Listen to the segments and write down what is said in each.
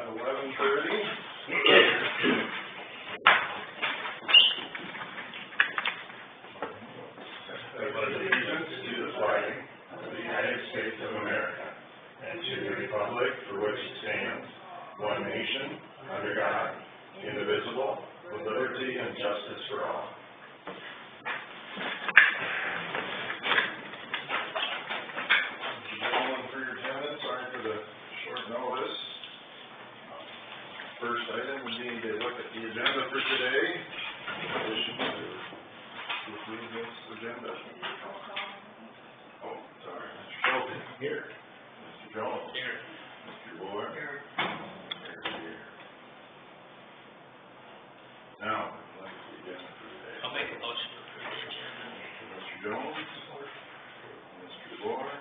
11:30. I pledge allegiance to the flag of the United States of America and to the republic for which it stands, one nation, under God, indivisible, with liberty and justice for all. For your attendance, sorry for the short notice. First item would be to look at the agenda for today. In addition to approve this agenda. Oh, sorry, Mr. Shelby. Here. Mr. Jones. Here. Mr. Boyer. Here. Here. Now, let's see the agenda for today. I'll make a motion to approve the agenda. Mr. Jones. Mr. Boyer.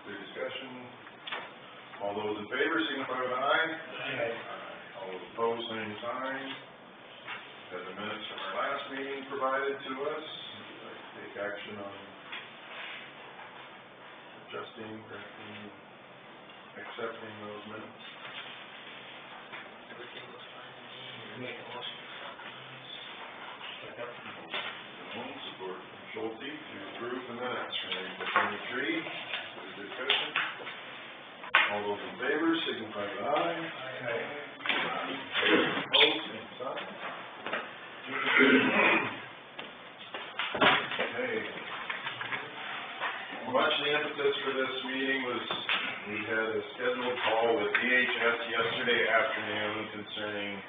Any discussion? All those in favor signify with aye. Aye. All those opposed, same sign. Have the minutes from our last meeting provided to us. Would you like to take action on adjusting, correcting, accepting those minutes? Everything looks fine to me. Make a motion to accept the minutes. Jones, support from Schulte to approve the minutes from April 23. Any discussion? All those in favor signify with aye. Aye. Opposed, same sign. Okay. Much of the emphasis for this meeting was we had a scheduled call with DHS yesterday afternoon concerning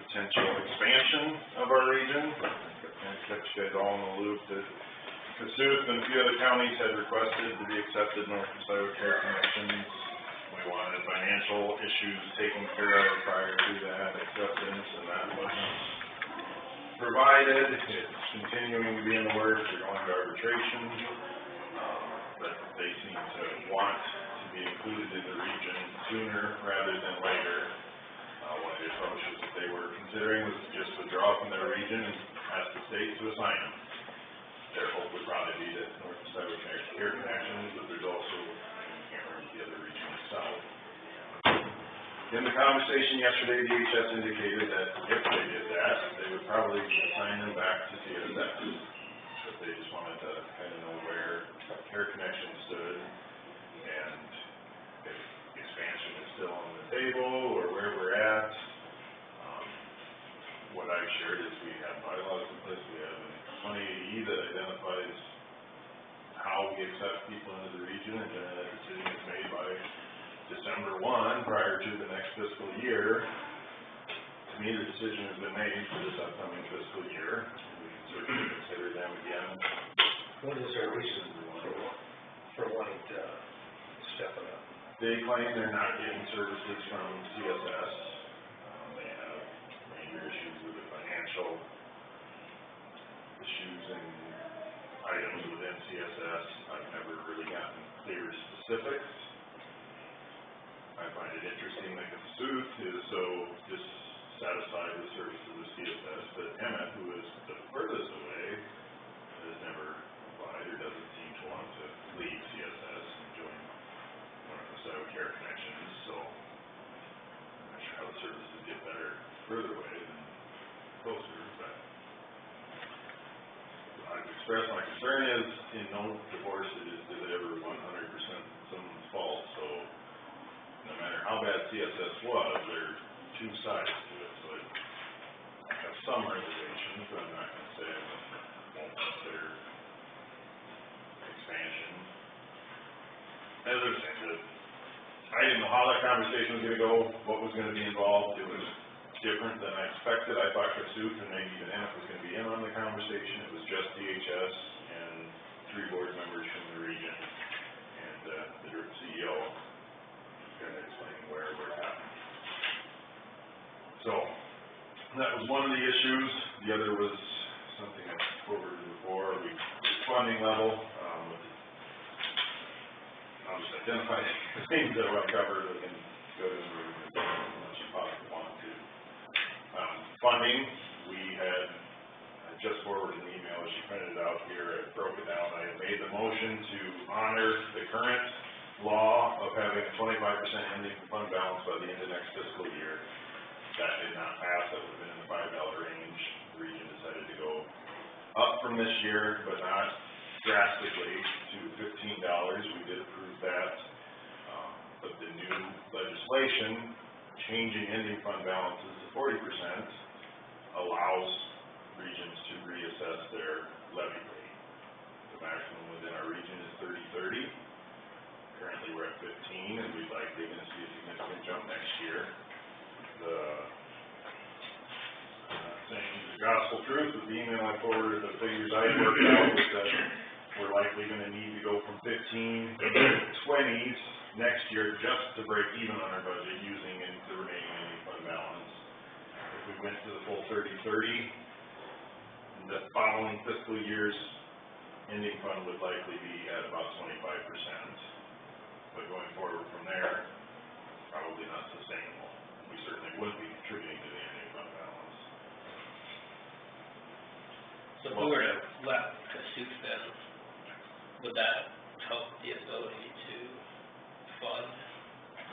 potential expansion of our region. And kept you guys all in the loop that Kossuth and a few other counties had requested to be accepted North of Iowa Care Connections. We wanted financial issues taken care of prior to that acceptance, and that wasn't provided. It's continuing to be in the works. They're going to arbitration, but they seem to want to be included in the region sooner rather than later. One of the approaches that they were considering was to just withdraw from their region and ask the state to assign them. Their hope would probably be that North of Iowa Care Connections, but there's also, I can't remember the other region itself. In the conversation yesterday, DHS indicated that if they did that, they would probably assign them back to CSS. But they just wanted to kind of know where Care Connections stood and if expansion is still on the table or where we're at. What I've shared is we have bylaws in place. We have an 2080 that identifies how we accept people into the region, and then that decision is made by December 1 prior to the next fiscal year. To me, the decision has been made for this upcoming fiscal year. We can certainly consider them again. What is their reason for wanting to step it up? They claim they're not getting services from CSS. They have major issues with the financial issues and items within CSS. I've never really gotten clear specifics. I find it interesting that Kossuth is so dissatisfied with services of CSS, but Emmett, who is the furthest away, has never applied or doesn't seem to want to leave CSS and join North of Iowa Care Connections. So I'm not sure how the services get better further away than closer, but I've expressed my concern is in no divorce is it ever 100% someone's fault. So no matter how bad CSS was, there are two sides to it. So I have some reservations, but I'm not going to say I won't consider expansion. As I was saying, I didn't know how that conversation was going to go, what was going to be involved. It was different than I expected. I thought Kossuth and maybe even Emmett was going to be in on the conversation. It was just DHS and 3 board members from the region and the CEO kind of explaining where we're at. So that was one of the issues. The other was something I forwarded before. Funding level. I'll just identify the things that I want to cover. We can go to them unless you possibly want to. Funding, we had just forwarded an email as she printed it out here. I broke it down. I made the motion to honor the current law of having a 25% ending fund balance by the end of next fiscal year. That did not pass, that would have been in the $5 range. The region decided to go up from this year, but not drastically, to $15. We did approve that. But the new legislation, changing ending fund balances to 40%, allows regions to reassess their levy rate. The maximum within our region is 30/30. Currently, we're at 15, and we'd likely going to see a significant jump next year. I'm not saying the gospel truth, but the email I forwarded, the figures I worked out was that we're likely going to need to go from 15 to 20s next year just to break even on our budget using the remaining ending fund balance. If we went to the full 30/30, the following fiscal year's ending fund would likely be at about 25%. But going forward from there, probably not sustainable. We certainly wouldn't be contributing to the ending fund balance. So if we were to let Cassuth then, would that help the ability to fund,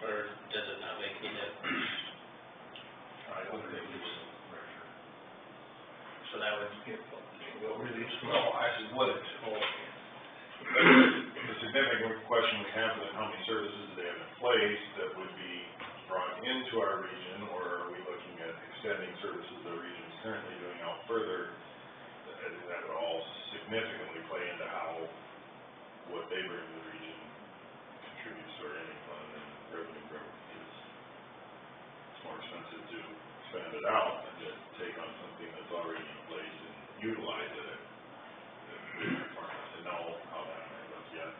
or does it not make any difference? I don't think it's pressure. So that would, Well, really, no, I said, what it's for. The significant question we have is how many services do they have in place that would be brought into our region, or are we looking at extending services the region is currently doing out further? That would all significantly play into how what they bring to the region contributes to our ending fund and revenue growth, because it's more expensive to spend it out than to take on something that's already in place and utilize it. It's hard to know how that might look yet.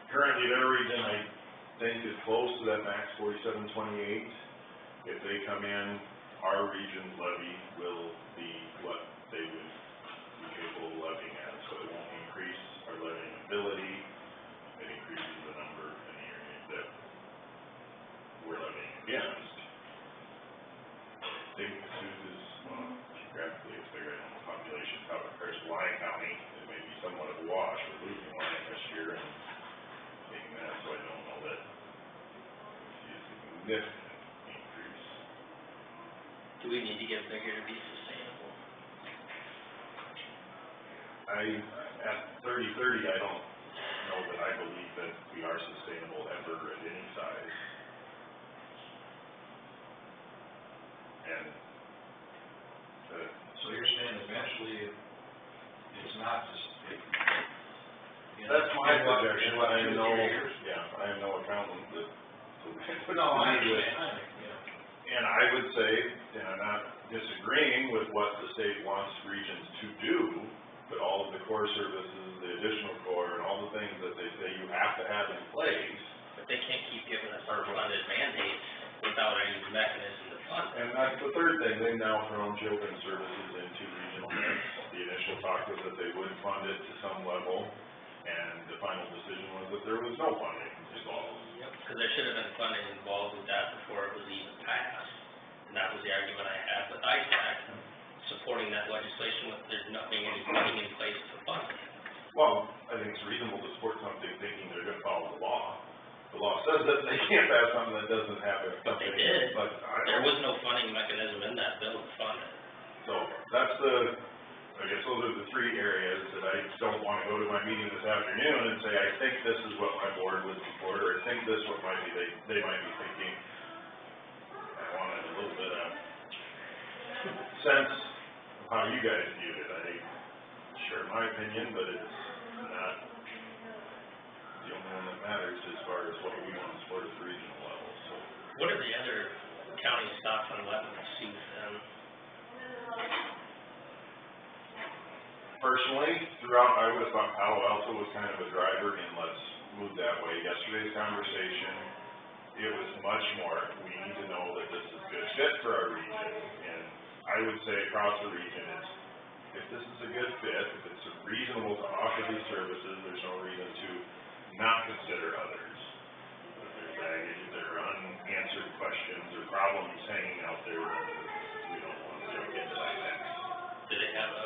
Currently, their region, I think, is close to that max 4728. If they come in, our region's levy will be what they would be capable of levying at, so it won't increase our levying ability. It increases the number in the area that we're levying against. Big Cassuth is, well, geographically it's bigger than the population compared to Lyon County. It may be somewhat of a wash. We're losing Lyon this year and taking that, so I don't know that we see a significant increase. do we need to get bigger to be sustainable? At 30/30, I don't know that I believe that we are sustainable ever at any size. And So you're saying eventually it's not just. that's my projection, I am no, I am no accountant that. No, I understand, And I would say, and I'm not disagreeing with what the state wants regions to do, but all of the core services, the additional core, and all the things that they say you have to have in place. But they can't keep giving us unfunded mandates without any mechanism to fund it. And that's the third thing, they've now thrown children's services into regional mix. The initial talk was that they would fund it to some level, and the final decision was that there was no funding involved. Yep, because there should have been funding involved with that before it was even passed. And that was the argument I had with ISAC, supporting that legislation with there's nothing, any funding in place to fund it. Well, I think it's reasonable to support something thinking they're gonna follow the law. The law says that they can't pass something that doesn't have it. But they did. But There was no funding mechanism in that bill to fund it. So that's I guess those are the three areas that I don't wanna go to my meeting this afternoon and say, I think this is what my board would support, or I think this what might be, they might be thinking. I wanted a little bit of sense of how you guys viewed it. I share my opinion, but it's not the only one that matters as far as what we want to support at the regional level, so. What are the other counties' thoughts on letting Cassuth in? Personally, throughout, I would have thought Palo Alto was kind of a driver in let's move that way. Yesterday's conversation, it was much more, we need to know that this is a good fit for our region. And I would say across the region, if this is a good fit, if it's reasonable to offer these services, there's no reason to not consider others. If there's baggage, if there are unanswered questions or problems hanging out there, we don't want to jump into that next. Do they have a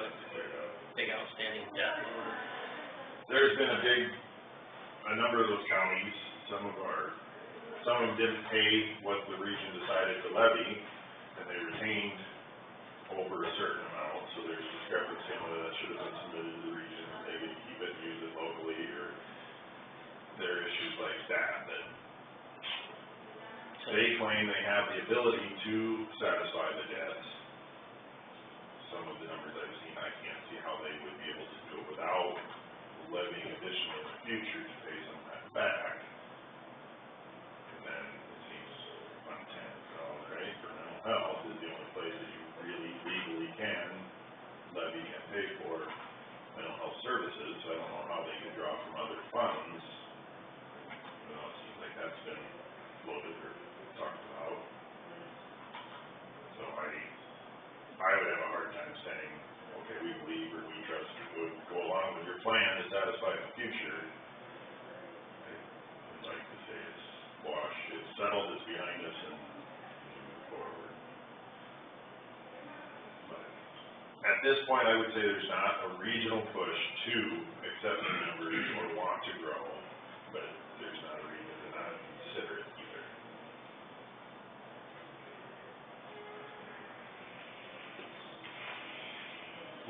big outstanding debt load? There's been a number of those counties, some of them didn't pay what the region decided to levy, and they retained over a certain amount, so there's discrepancy on whether that should have been submitted to the region, or they could keep it and use it locally, or there are issues like that, they claim they have the ability to satisfy the debts. Some of the numbers I've seen, I can't see how they would be able to do it without levying additional in the future to pay some of that back. And then it seems $10,000, right, for mental health is the only place that you really legally can levy and pay for mental health services, so I don't know how they could draw from other funds. You know, it seems like that's been floated or talked about. So I would have a hard time saying, okay, we believe or we trust you would go along with your plan to satisfy the future. I'd like to say it's washed, it's settled, it's behind us, and move forward. But at this point, I would say there's not a regional push to accept the numbers or want to grow, but there's not a reason to not consider it either.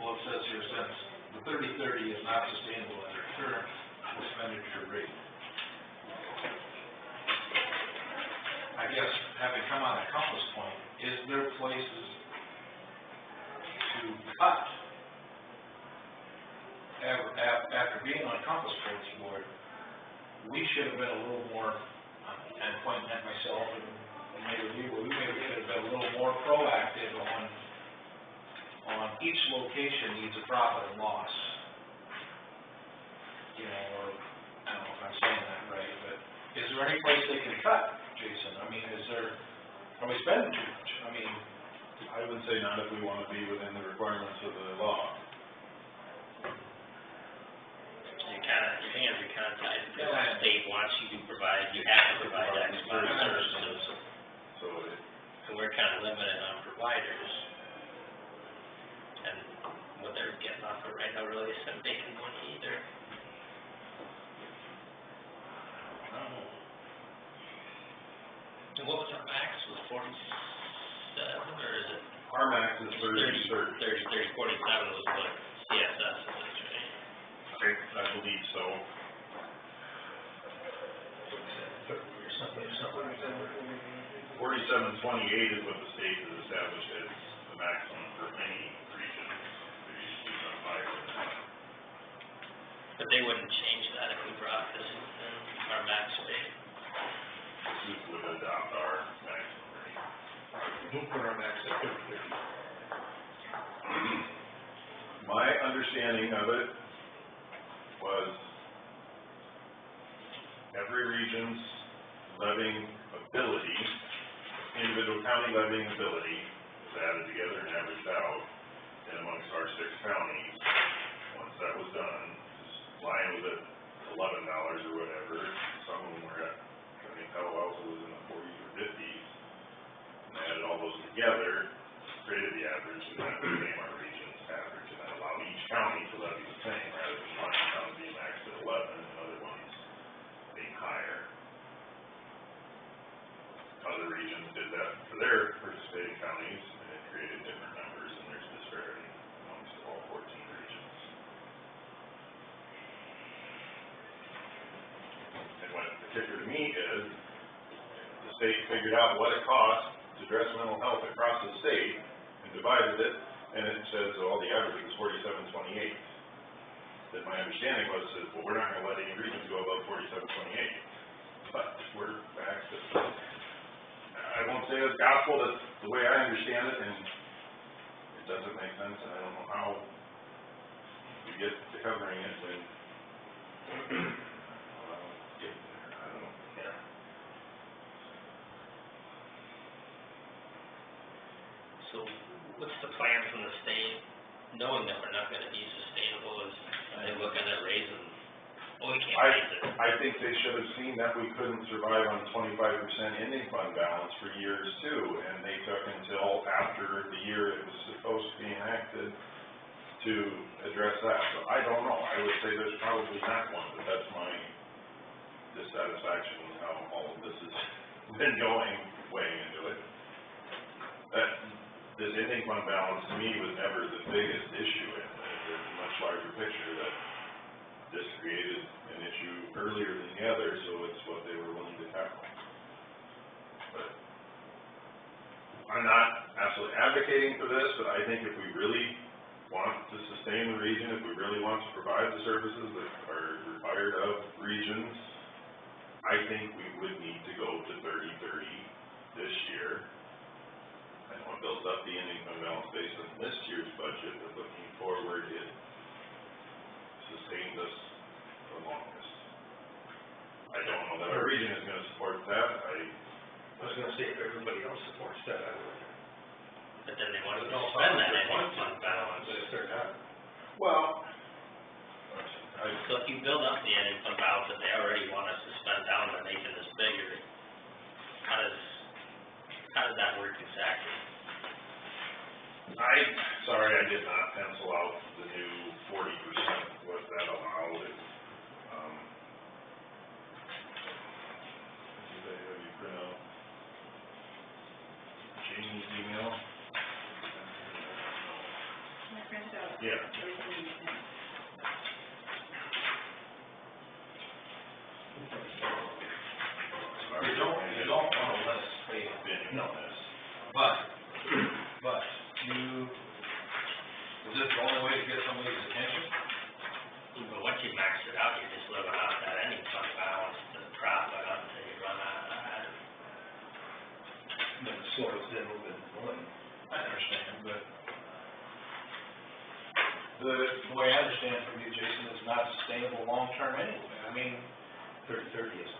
Well, it says here, since the 30/30 is not sustainable at our current expenditure rate. I guess, having come on a Compass Point, is there places to cut? After being on Compass Point's board, we should have been a little more, and pointing at myself and maybe we maybe should have been a little more proactive on each location needs a profit and loss. You know, or, I don't know if I'm saying that right, but is there any place they can cut, Jason? I mean, are we spending too much? I mean, I would say not if we want to be within the requirements of the law. Your hands are kind of tied, because the state wants you to provide, you have to provide X amount of services. So we're kind of limited on providers. And what they're getting off of right now really isn't making money either. And what was our max, was 47, or is it? Our max is 30. 47 was what CSS is, right? I believe so. 4728 is what the state has established as the maximum for any region. There used to be some higher than that. But they wouldn't change that if we brought this in our max rate. This would adopt our maximum rate. We'll put our max at 30/30. My understanding of it was every region's levying ability, individual county levying ability, was added together and averaged out, and amongst our 6 counties, once that was done, Lyon was at $11 or whatever, some of them were at, I think Palo Alto was in the 40s or 50s, and they added all those together, created the average, and that became our region's average, and that allowed each county to levy the same, rather than Lyon County being maxed at 11 and other ones being higher. Other regions did that for their participating counties, and it created different numbers, and there's disparity amongst all 14 regions. And what's particular to me is, the state figured out what it costs to address mental health across the state, and divided it, and it says, well, the average was 4728. Then my understanding was that, well, we're not gonna let any regions go above 4728, but we're back to, I won't say it's gospel, that's the way I understand it, and it doesn't make sense, and I don't know how you get to covering it when, get there, I don't know. Yeah. So what's the plan from the state, knowing that we're not gonna be sustainable, are they looking at raising, well, we can't raise it. I think they should have seen that we couldn't survive on 25% ending fund balance for years too, and they took until after the year it was supposed to be enacted to address that. So I don't know, I would say there's probably not one, but that's my dissatisfaction with how all of this has been going, weighing into it. This ending fund balance to me was never the biggest issue in it. There's a much larger picture that this created an issue earlier than the other, so it's what they were willing to tackle. But I'm not absolutely advocating for this, but I think if we really want to sustain the region, if we really want to provide the services that are required of regions, I think we would need to go to 30-30 this year. I know it builds up the ending fund balance based on this year's budget, but looking forward, it sustains us the longest. I don't know that our region is gonna support that. I was gonna say, if everybody else supports that, I would. But then they want to spend that ending fund balance. But if they're not, well, So if you build up the ending fund balance that they already want us to spend down by making this bigger, how does that work exactly? sorry, I did not pencil out the new 40%, what that allowed. Did I have you print out Jamie's email? I printed out Yeah. everything you sent. You don't wanna let us pay a Opinion on this. But is this the only way to get somebody's attention? But once you max it out, you're just living off that ending fund balance to profit until you run out of that. then it slows down a little bit more. I understand, but the way I understand it from you, Jason, it's not sustainable long-term anyway. I mean, 30-30 is.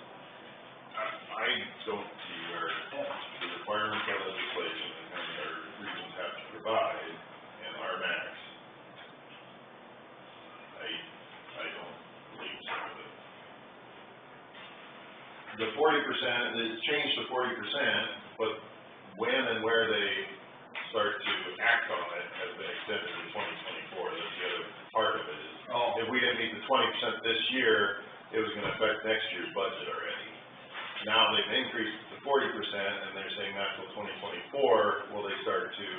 I don't see where the requirements of legislation and our regions have to provide and our max. I don't believe so. The 40%, it's changed to 40%, but when and where they start to act on it has been extended to 2024. That's the other part of it is, if we didn't meet the 20% this year, it was gonna affect next year's budget already. Now they've increased it to 40%, and they're saying not till 2024 will they start to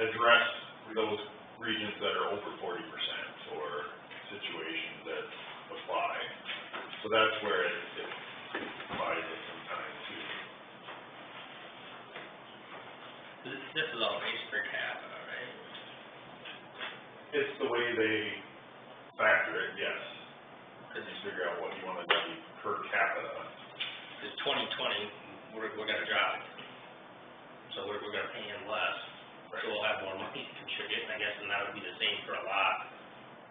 address those regions that are over 40% or situations that apply. So that's where it buys us some time too. This is all based per capita, right? It's the way they factor it, yes. Because you figure out what you want to do per capita. Because 2020, we're gonna drop it. So we're gonna pay in less, so we'll have more money to contribute, and I guess then that would be the same for a lot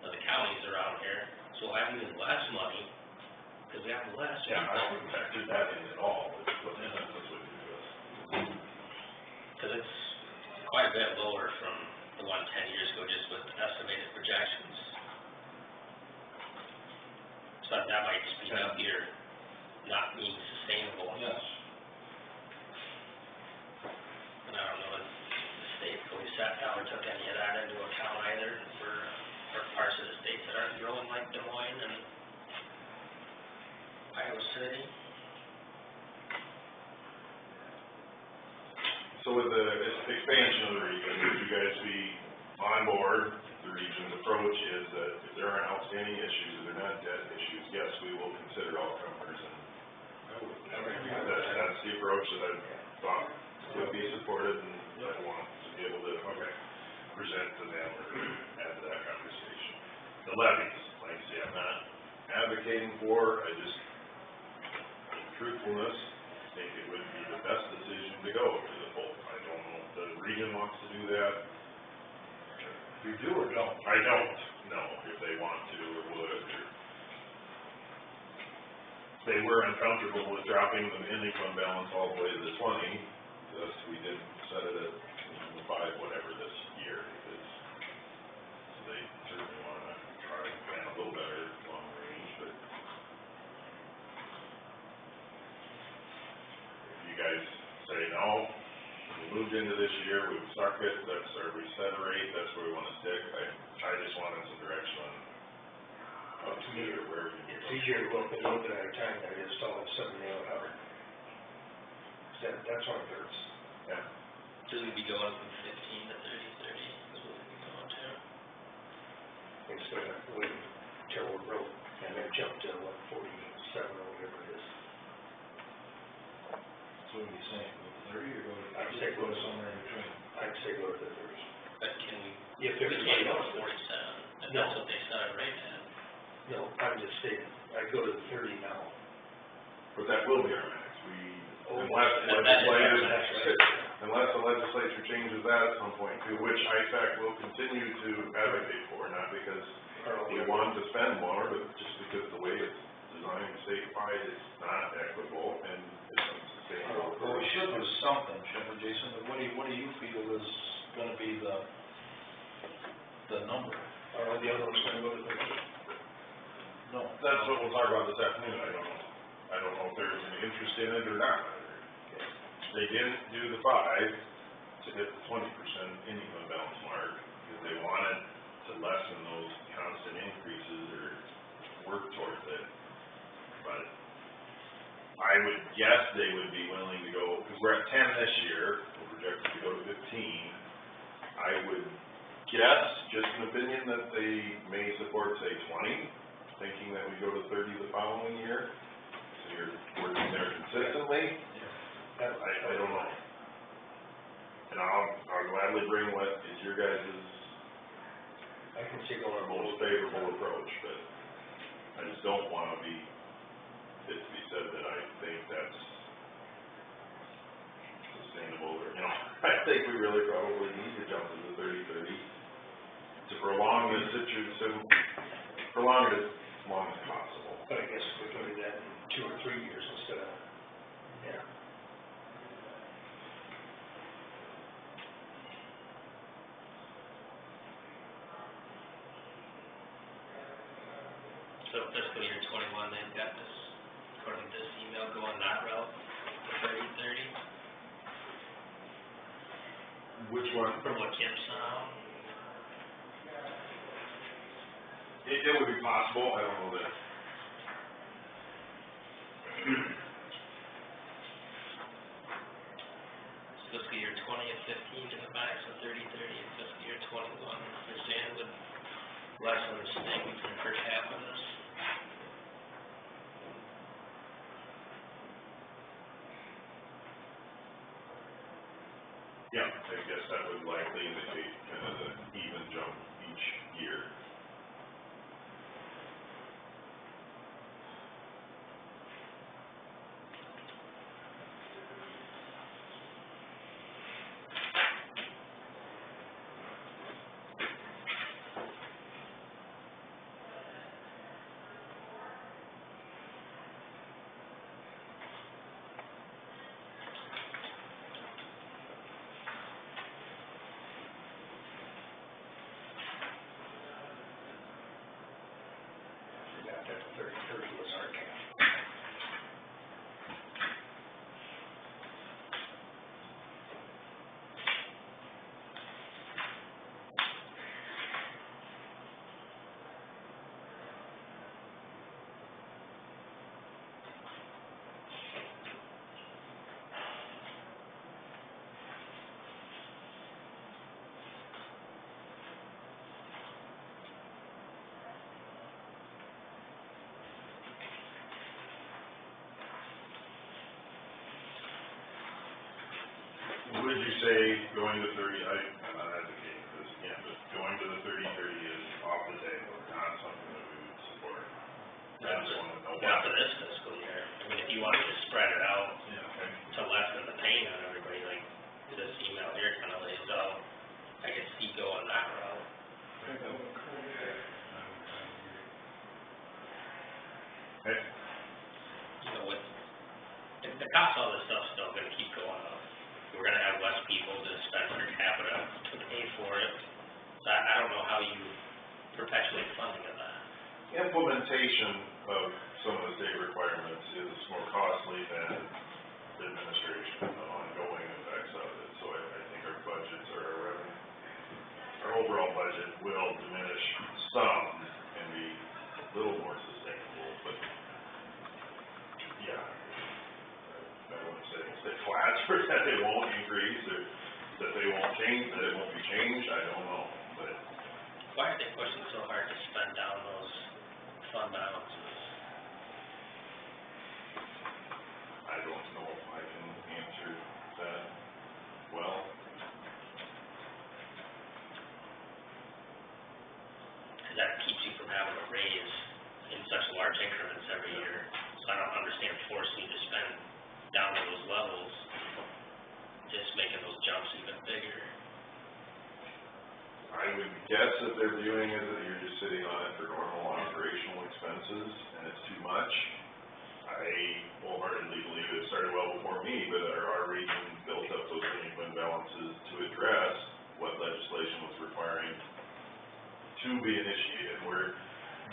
of the counties around here. So we'll have even less money, because we have less. Yeah, I haven't factored that in at all, it's what the census would do to us. Because it's quite a bit lower from the one 10 years ago, just with estimated projections. So that might speed up your not being sustainable. yes. And I don't know if the state fully sat down or took any of that into account either for parts of the states that aren't growing like Des Moines and Iowa City. So with the expansion of the region, would you guys be on board? The region's approach is that if there are outstanding issues, if they're not debt issues, yes, we will consider all comers, and that's the approach that I thought would be supported, and I want to be able to, present to them or add to that conversation. The levies, like I say, I'm not advocating for, I just, in truthfulness, think it would be the best decision to go to the full. I don't know if the region wants to do that. You do or don't? I don't know if they want to or would, or they were uncomfortable with dropping the ending fund balance all the way to the 20, thus we did set it at the 5, whatever this year is. So they certainly want to try and plan a little better long range, but if you guys say no, we moved into this year, we've stuck it, we set a rate, that's where we want to stick. I just wanted some direction on up to me or wherever you It's go. easier to go up a little bit at a time than it is to all of a sudden nail it out. That's what it hurts. Yeah. Should we be going from 15 to 30, 30, is what we'd be going to? Instead of waiting till we're broke and then jump to what, 47 or whatever it is. So what are you saying, go to 30 or go to? I'd say go to somewhere in between. I'd say go to the 30s. But can we, If we everybody can't go else to does. 47, if No. that's what they started right at. No, I'm just stating, I'd go to the 30 now. But that will be our max, Oh, unless that is our legislative, max, unless the legislature changes that at some point too, which ISAC will continue to advocate for, not because we want to spend more, but just because the way it's designed statewide, it's not equitable and it's unsustainable. Well, we should do something, shouldn't we, Jason, but what do you feel is gonna be the number? Are the other ones gonna go to the 30? No. That's what we'll talk about this afternoon, I don't know if there's any interest in it or not. They didn't do the 5 to hit the 20% income balance mark, because they wanted to lessen those constant increases or work towards it. But I would guess they would be willing to go, because we're at 10 this year, we're projected to go to 15. I would guess, just an opinion, that they may support, say, 20, thinking that we go to 30 the following year. So you're working there consistently. I don't know. And I'll gladly bring what is your guys' I can see going most favorable approach, but I just don't wanna be, it to be said that I think that's sustainable, or, I think we really probably need to jump to the 30-30 to prolong this situation, prolong it as long as possible. But I guess if we go to that in 2 or 3 years instead of, yeah. So fiscal year 21, they've got this, according to this email, going that route, 30-30, Which one? from what Kim saw. It would be possible, I don't know that. Fiscal year 20 at 15 to the max of 30-30, and fiscal year 21, understand would lessen the sting from per capita. Yeah, I guess that would likely indicate kind of an even jump each year. That 30 was our cap. Would you say going to 30, I'm not advocating for this again, but going to the 30-30 is off the table, not something that we would support? I just want to know. Not for this fiscal year. I mean, if you wanted to spread it out Yeah, okay. to lessen the pain on everybody, like this email here kind of lays out, I could see going that route. Okay. You know, with, the cost of all this stuff's still gonna keep going up. We're gonna have less people to spend per capita to pay for it. So I don't know how you perpetuate funding of that. Implementation of some of the state requirements is more costly than the administration and the ongoing effects of it. So I think our budgets or our revenue, our overall budget will diminish some and be little more sustainable, but, yeah. I wouldn't say stay flat, or that they won't increase, or that they won't change, that it won't be changed, I don't know, but Why are they pushing so hard to spend down those fund balances? I don't know if I can answer that well. Because that keeps you from having to raise in such large increments every year. So I don't understand forcing you to spend down to those levels, just making those jumps even bigger. I would guess that they're viewing it that you're just sitting on it for normal operational expenses, and it's too much. I wholeheartedly believe it started well before me, but our region built up those sinking fund balances to address what legislation was requiring to be initiated. We're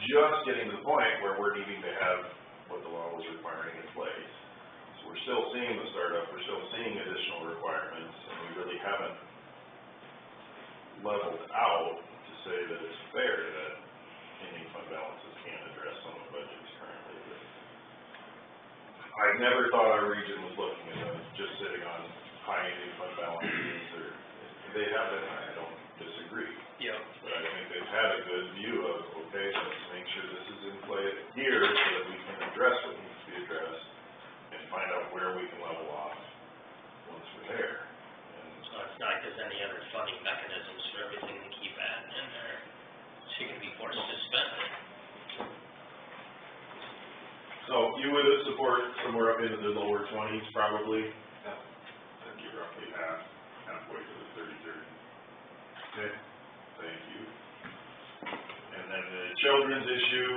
just getting to the point where we're needing to have what the law was requiring in place. So we're still seeing the startup, we're still seeing additional requirements, and we really haven't leveled out to say that it's fair that ending fund balances can't address some of the budgets currently. But I never thought our region was looking at them just sitting on high ending fund balances, or they have been, I don't disagree. Yep. But I think they've had a good view of, okay, let's make sure this is in play here so that we can address what needs to be addressed and find out where we can level off once we're there. So it's not like there's any other funding mechanisms for everything to keep adding in there. So you're gonna be forced to spend it. So you would support somewhere up into the lower 20s probably? Yeah. That'd be roughly halfway to the 30-30. Okay, thank you. And then the children's issue,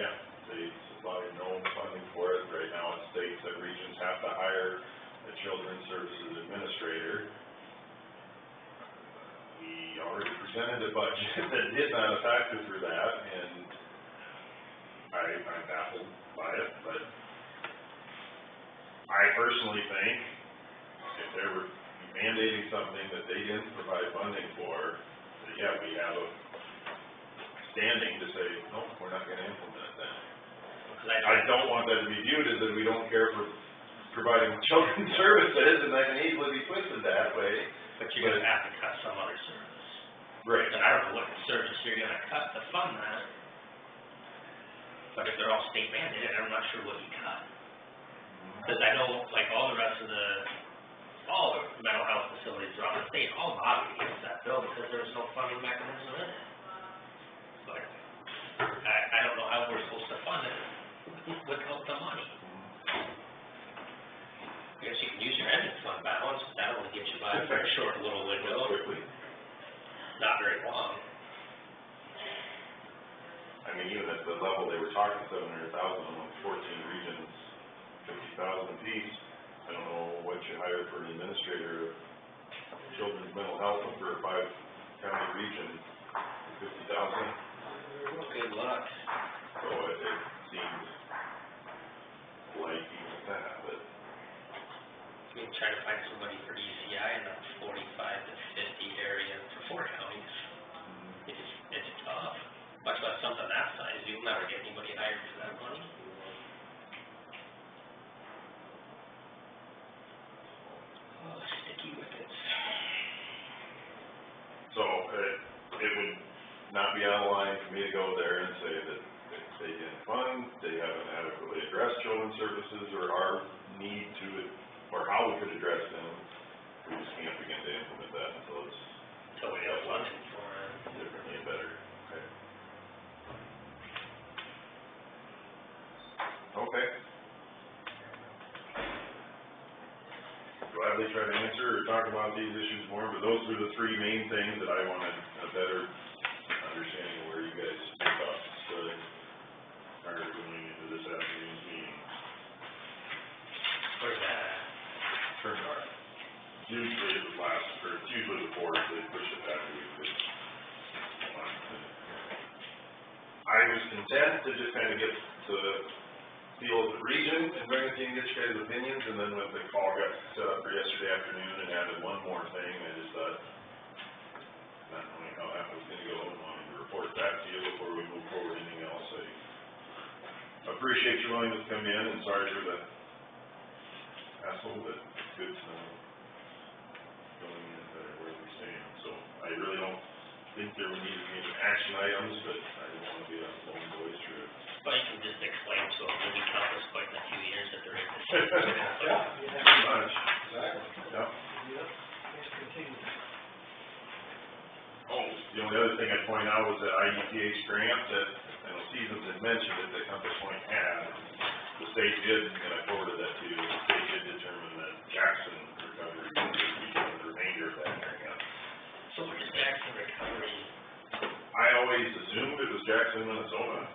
yeah, they supply no funding for it. Right now it states that regions have to hire a children's services administrator. We already presented a budget that did not factor for that, and I'm baffled by it, but I personally think if they were mandating something that they didn't provide funding for, that yeah, we have a standing to say, no, we're not gonna implement it then. I don't want that to be viewed as that we don't care for providing children's services, and that can easily be twisted that way. But you're gonna have to cut some other service. Right. And I don't know what service you're gonna cut to fund that. But if they're all state mandated, I'm not sure what you cut. Because I know, like, all the mental health facilities around the state, all lobbied against that bill because there's no funding mechanism in it. But I don't know how we're supposed to fund it without the money. I guess you can use your ending fund balance, but that only gets you by for a short little window. Quickly. Not very long. I mean, even at the level they were talking, 700,000 among 14 regions, 50,000 apiece. I don't know what you hire for an administrator of children's mental health for a 5-county region, 50,000. Good luck. So it seems light even at that, but. I mean, try to find somebody for DCI in the 45 to 50 area for 4 counties. It's tough. Much less something that size. You'll never get anybody hired for that money. Oh, sticky wickets. So it would not be out of line for me to go there and say that if they didn't fund, they haven't adequately addressed children's services or our need to, or how we could address them. We just can't begin to implement that until it's. Until we have funding for it. Differently and better. Okay. Okay. Gladly try to answer or talk about these issues more, but those are the 3 main things that I wanted a better understanding of where you guys thought stood prior to going into this afternoon's meeting. Where's that at? Turned out. Usually the last, or it's usually the 4th, they push it back a week, but I was content to just kind of get the feel of the region and bring it to you and get your guys' opinions, and then when the call got set up for yesterday afternoon and added one more thing, I just thought, not knowing how that was gonna go, and wanting to report that to you before we move forward anything else. I appreciate your willingness to come in, and sorry for the hassle, but it's good to know going in better where we stand. So I really don't think there would need to be any action items, but I don't want to be a lone voice through it. But you can just explain to them, we'll be accomplished quite in a few years that they're in this. Pretty much. Exactly. Yep. Let's continue. Oh, the only other thing I'd point out was that IDPH grant that, I know Stevens had mentioned it, that Compass Point had. The state did, and I forwarded that to you, the state did determine that Jackson Recovery would be the remainder of that grant. So what is Jackson Recovery? I always assumed it was Jackson, Minnesota,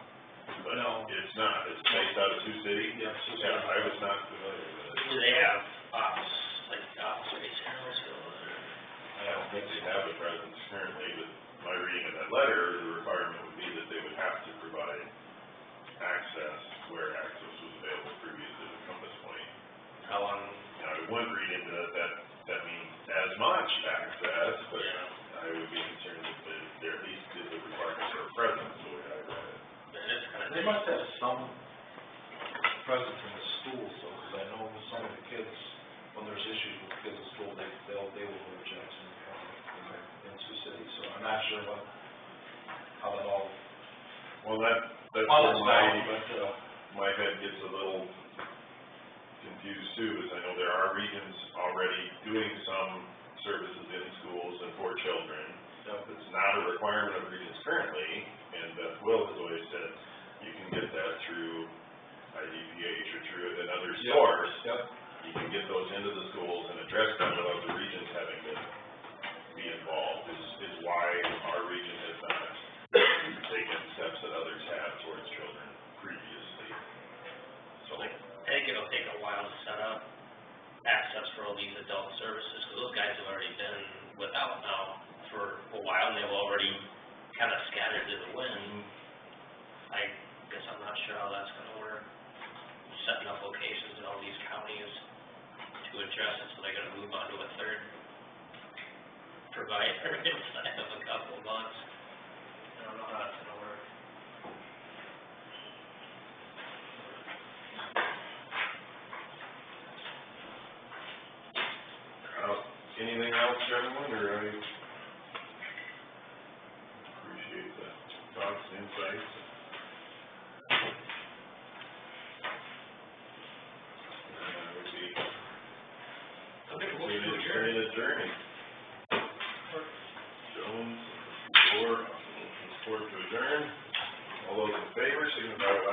but No. it's not. It's based out of Sioux City. Yeah, Sioux City. Yeah, I was not familiar with it. Do they have ops, like ops space in Roseville? I don't think they have a presence currently, but my reading of that letter, the requirement would be that they would have to provide access where access was available previously to Compass Point. How long? Now, I wouldn't read into that means as much access, but Yeah. I would be concerned that there at least is a requirement for a presence, the way I read it. And it's kind of. They must have some presence in the schools though, because I know some of the kids, when there's issues with kids in school, they will go to Jackson in Sioux City, so I'm not sure how that all. Well, that's All where it's my head gets a little confused too, is I know there are regions already doing some services in schools and for children. It's not a requirement of regions currently, and Beth Will has always said you can get that through IDPH or through another source. Yep. You can get those into the schools and address them without the regions having to be involved, is why our region has not taken steps that others have towards children previously. So, I think it'll take a while to set up access for all these adult services, because those guys have already been without now for a while, and they've already kind of scattered to the wind. I guess I'm not sure how that's gonna work, setting up locations in all these counties to address it, so they're gonna move on to a third provider inside of a couple of months. I don't know how that's gonna work. anything else, gentlemen, or I appreciate the thoughts and insights. Would be adjourning. Jones, support to adjourn. All those in favor, signify by